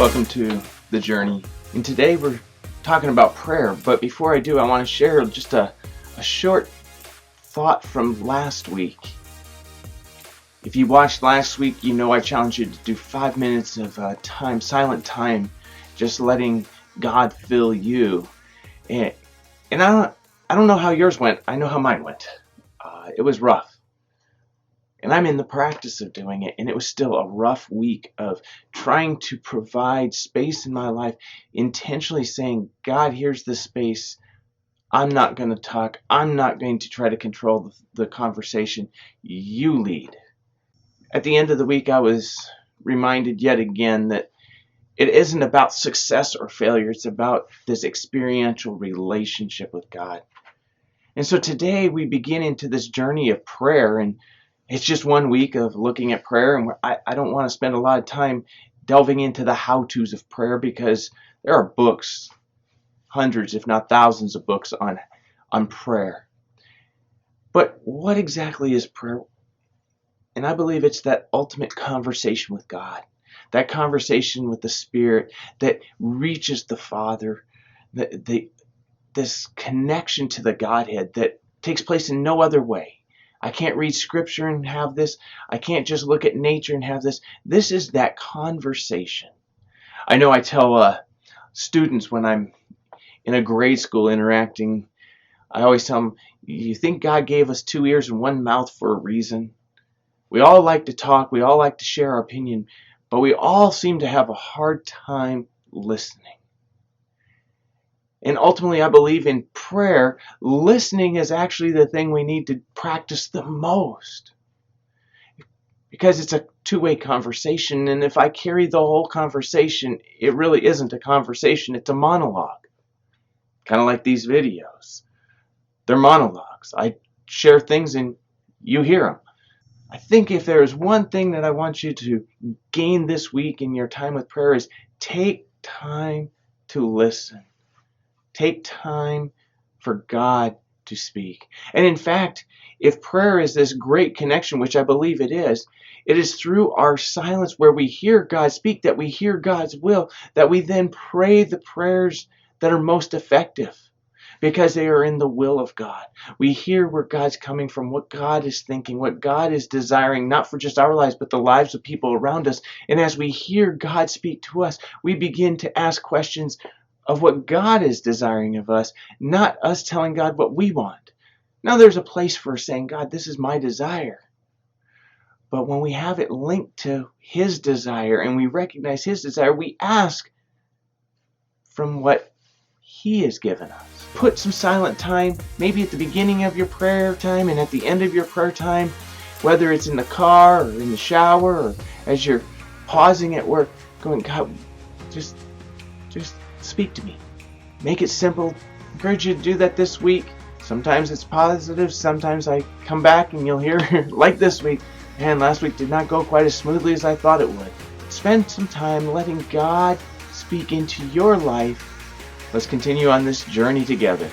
Welcome to The Journey, and today we're talking about prayer. But before I do, I want to share just a short thought from last week. If you watched last week, you know I challenged you to do 5 minutes of silent time, just letting God fill you. And I don't know how yours went. I know how mine went. It was rough. And I'm in the practice of doing it, and it was still a rough week of trying to provide space in my life, intentionally saying, God, here's the space. I'm not going to talk. I'm not going to try to control the conversation. You lead. At the end of the week, I was reminded yet again that it isn't about success or failure. It's about this experiential relationship with God. And so today we begin into this journey of prayer, and it's just 1 week of looking at prayer, and I don't want to spend a lot of time delving into the how-tos of prayer because there are books, hundreds if not thousands of books on prayer. But what exactly is prayer? And I believe it's that ultimate conversation with God, that conversation with the Spirit that reaches the Father, this connection to the Godhead that takes place in no other way. I can't read scripture and have this. I can't just look at nature and have this. This is that conversation. I know I tell students when I'm in a grade school interacting, I always tell them, you think God gave us 2 ears and 1 mouth for a reason? We all like to talk. We all like to share our opinion, but we all seem to have a hard time listening. And ultimately, I believe in prayer, listening is actually the thing we need to practice the most. Because it's a two-way conversation, and if I carry the whole conversation, it really isn't a conversation, it's a monologue. Kind of like these videos. They're monologues. I share things and you hear them. I think if there's one thing that I want you to gain this week in your time with prayer is take time to listen. Take time for God to speak. And in fact, if prayer is this great connection, which I believe it is through our silence where we hear God speak, that we hear God's will, that we then pray the prayers that are most effective because they are in the will of God. We hear where God's coming from, what God is thinking, what God is desiring, not for just our lives, but the lives of people around us. And as we hear God speak to us, we begin to ask questions of what God is desiring of us, not us telling God what we want. Now there's a place for saying, God, this is my desire. But when we have it linked to His desire and we recognize His desire, we ask from what He has given us. Put some silent time, maybe at the beginning of your prayer time and at the end of your prayer time, whether it's in the car or in the shower or as you're pausing at work, going, God, just speak to me. Make it simple. I encourage you to do that this week. Sometimes it's positive. Sometimes I come back and you'll hear, like this week, man, last week did not go quite as smoothly as I thought it would. Spend some time letting God speak into your life. Let's continue on this journey together.